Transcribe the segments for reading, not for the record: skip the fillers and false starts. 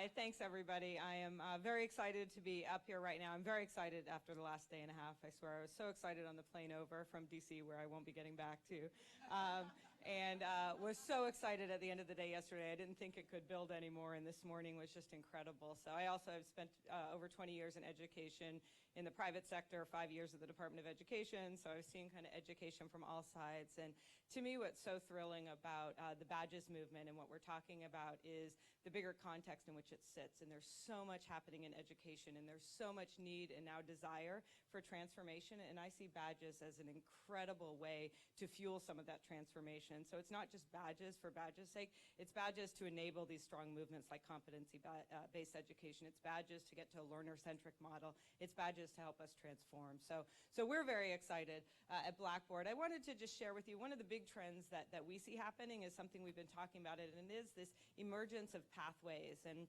Thanks, everybody. I am very excited to be up here right now. I'm very excited after the last day and a half. I swear I was so excited on the plane over from D.C., where I won't be getting back to, and was so excited at the end of the day yesterday. I didn't think it could build anymore, and this morning was just incredible. So I also have spent over 20 years in education in the private sector, 5 years at the Department of Education, so I've seen kind of education from all sides. And to me, what's so thrilling about the badges movement and what we're talking about is the bigger context in which it sits. And there's so much happening in education, and there's so much need and now desire for transformation. And I see badges as an incredible way to fuel some of that transformation. So it's not just badges for badges' sake. It's badges to enable these strong movements like competency-based education. It's badges to get to a learner-centric model. It's badges to help us transform. So we're very excited at Blackboard. I wanted to just share with you one of the big trends that we see happening is something we've been talking about, and it is this emergence of pathways. And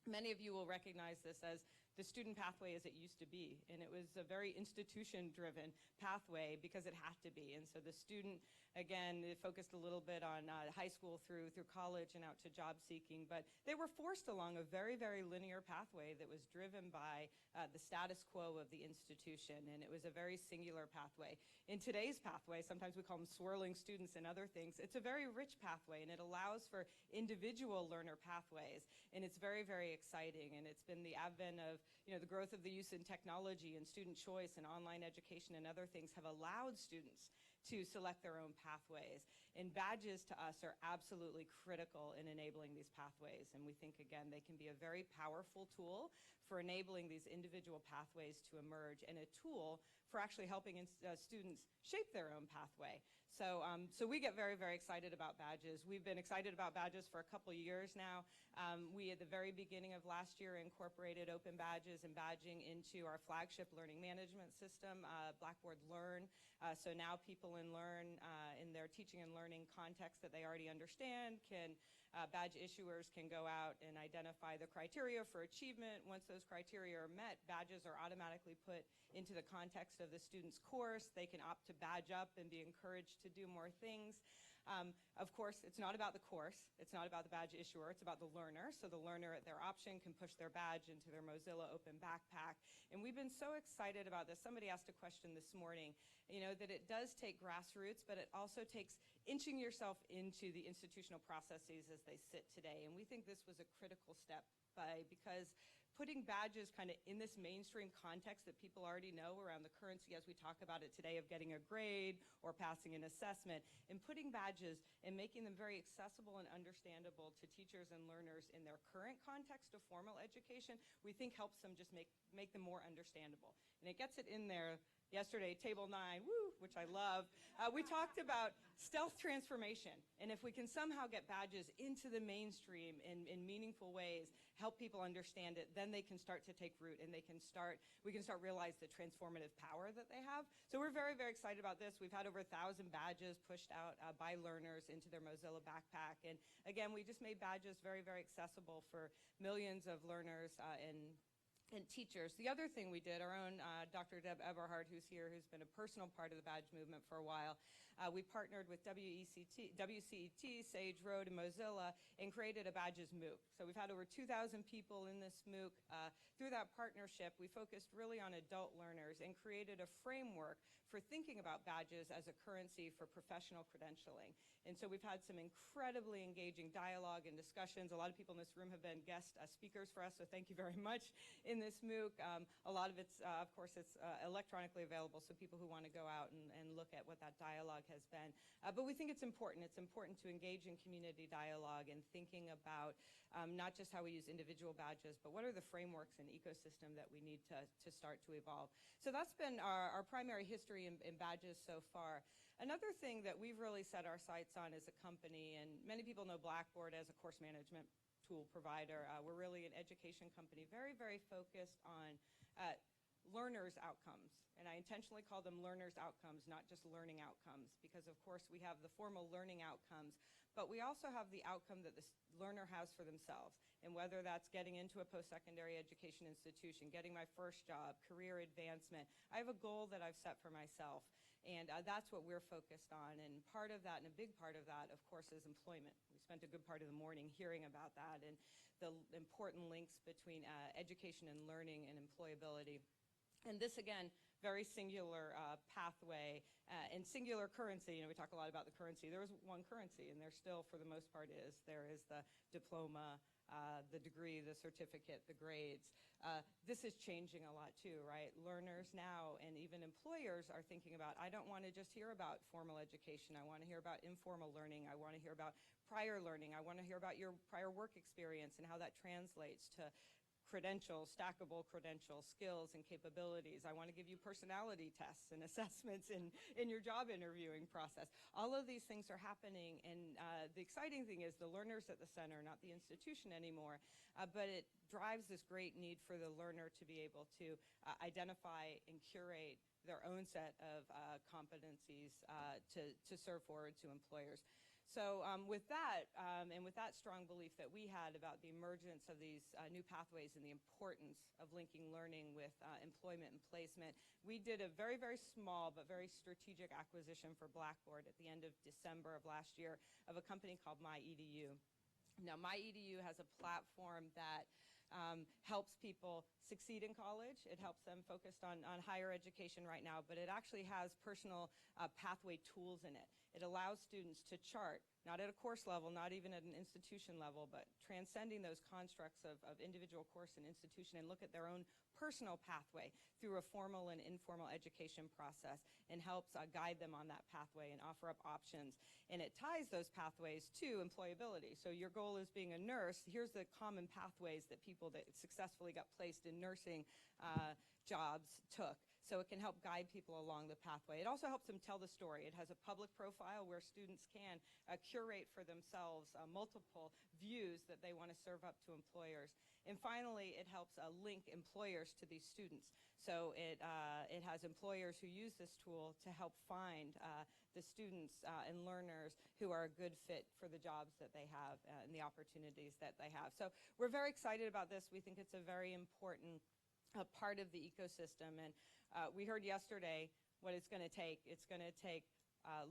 many of you will recognize this as the student pathway as it used to be, and it was a very institution-driven pathway because it had to be. And so the student, again, it focused a little bit on high school through college and out to job seeking, but they were forced along a very, very linear pathway that was driven by the status quo of the institution, and it was a very singular pathway. In today's pathway, sometimes we call them swirling students and other things, it's a very rich pathway, and it allows for individual learner pathways, and it's very, very exciting. And it's been the advent of the growth of the use in technology and student choice and online education and other things have allowed students to select their own pathways. And badges to us are absolutely critical in enabling these pathways. And we think, again, they can be a very powerful tool for enabling these individual pathways to emerge, and a tool for actually helping students shape their own pathway. So we get very, very excited about badges. We've been excited about badges for a couple of years now. We, at the very beginning of last year, incorporated open badges and badging into our flagship learning management system, Blackboard Learn. So now people in Learn, in their teaching and learning context that they already understand, badge issuers can go out and identify the criteria for achievement. Once those criteria are met, badges are automatically put into the context of the student's course. They can opt to badge up and be encouraged to do more things. Of course, it's not about the course. It's not about the badge issuer. It's about the learner. So the learner at their option can push their badge into their Mozilla Open Backpack. And we've been so excited about this. Somebody asked a question this morning, that it does take grassroots, but it also takes inching yourself into the institutional processes as they sit today. And we think this was a critical step because putting badges kind of in this mainstream context that people already know around the currency as we talk about it today of getting a grade or passing an assessment, and putting badges and making them very accessible and understandable to teachers and learners in their current context of formal education, we think helps them just make them more understandable. And it gets it in there. Yesterday, Table 9, woo, which I love, we talked about stealth transformation. And if we can somehow get badges into the mainstream in meaningful ways, help people understand it, then they can start to take root, and we can start realize the transformative power that they have. So we're very, very excited about this. We've had over 1,000 badges pushed out by learners into their Mozilla Backpack. And again, we just made badges very, very accessible for millions of learners and teachers. The other thing we did, our own Dr. Deb Eberhard, who's here, who's been a personal part of the badge movement for a while, we partnered with WCET, Sage Road, and Mozilla, and created a badges MOOC. So we've had over 2,000 people in this MOOC. Through that partnership, we focused really on adult learners and created a framework for thinking about badges as a currency for professional credentialing. And so we've had some incredibly engaging dialogue and discussions. A lot of people in this room have been guest speakers for us, so thank you very much in this MOOC. A lot of it's, of course, it's electronically available, so people who want to go out and look at what that dialogue has been. But we think it's important. It's important to engage in community dialogue and thinking about not just how we use individual badges, but what are the frameworks and ecosystem that we need to start to evolve. So that's been our primary history in badges so far. Another thing that we've really set our sights on as a company, and many people know Blackboard as a course management tool provider. We're really an education company, very, very focused on learners' outcomes. And I intentionally call them learners' outcomes, not just learning outcomes, because of course we have the formal learning outcomes, but we also have the outcome that the learner has for themselves. And whether that's getting into a post-secondary education institution, getting my first job, career advancement, I have a goal that I've set for myself. And that's what we're focused on. And part of that, and a big part of that, of course, is employment. We spent a good part of the morning hearing about that. And the important links between education and learning and employability. And this, again, very singular pathway and singular currency. We talk a lot about the currency. There is one currency, and there still, for the most part, is. There is the diploma, the degree, the certificate, the grades. This is changing a lot too, right? Learners now and even employers are thinking about, I don't want to just hear about formal education. I want to hear about informal learning. I want to hear about prior learning. I want to hear about your prior work experience and how that translates to credentials, stackable credentials, skills, and capabilities. I want to give you personality tests and assessments in your job interviewing process. All of these things are happening, and the exciting thing is the learner's at the center, not the institution anymore, but it drives this great need for the learner to be able to identify and curate their own set of competencies to serve forward to employers. So with that, and with that strong belief that we had about the emergence of these new pathways and the importance of linking learning with employment and placement, we did a very, very small but very strategic acquisition for Blackboard at the end of December of last year of a company called MyEdu. Now, MyEdu has a platform that helps people succeed in college. It helps them focused on higher education right now, but it actually has personal pathway tools in it. It allows students to chart, not at a course level, not even at an institution level, but transcending those constructs of individual course and institution, and look at their own personal pathway through a formal and informal education process, and helps guide them on that pathway and offer up options. And it ties those pathways to employability. So your goal is being a nurse. Here's the common pathways that people that successfully got placed in nursing jobs took. So it can help guide people along the pathway. It also helps them tell the story. It has a public profile where students can curate for themselves multiple views that they want to serve up to employers. And finally, it helps link employers to these students. So it has employers who use this tool to help find the students and learners who are a good fit for the jobs that they have and the opportunities that they have. So we're very excited about this. We think it's a very important part of the ecosystem. And we heard yesterday what it's going to take. It's going to take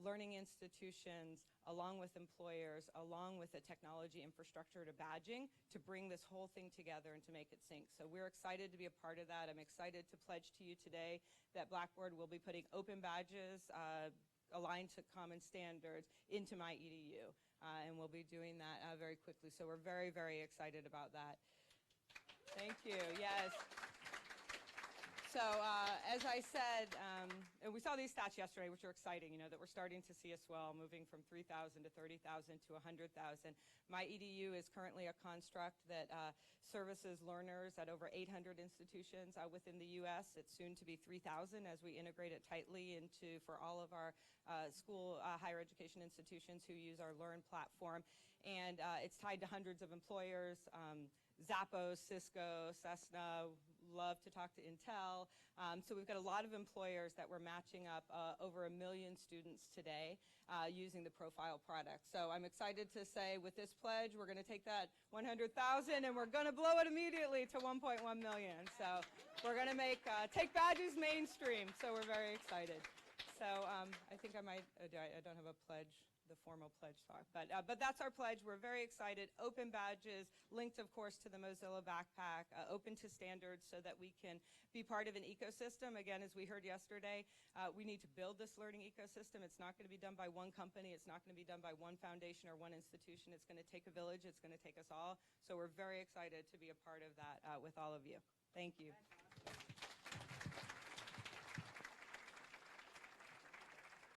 learning institutions along with employers, along with the technology infrastructure to badging, to bring this whole thing together and to make it sync. So we're excited to be a part of that. I'm excited to pledge to you today that Blackboard will be putting open badges aligned to common standards into MyEdu, and we'll be doing that very quickly. So we're very, very excited about that. Thank you. Yes. So as I said, and we saw these stats yesterday, which are exciting, that we're starting to see a swell moving from 3,000 to 30,000 to 100,000. MyEdu is currently a construct that services learners at over 800 institutions within the U.S. It's soon to be 3,000 as we integrate it tightly for all of our school higher education institutions who use our Learn platform. And it's tied to hundreds of employers, Zappos, Cisco, Cessna, love to talk to Intel. So we've got a lot of employers that we're matching up over 1 million students today using the profile product. So I'm excited to say with this pledge, we're going to take that 100,000 and we're going to blow it immediately to 1.1 million. So we're going to take badges mainstream. So we're very excited. So I think I don't have a pledge, the formal pledge talk, but that's our pledge. We're very excited. Open badges, linked, of course, to the Mozilla Backpack, open to standards so that we can be part of an ecosystem. Again, as we heard yesterday, we need to build this learning ecosystem. It's not going to be done by one company. It's not going to be done by one foundation or one institution. It's going to take a village. It's going to take us all. So we're very excited to be a part of that with all of you. Thank you.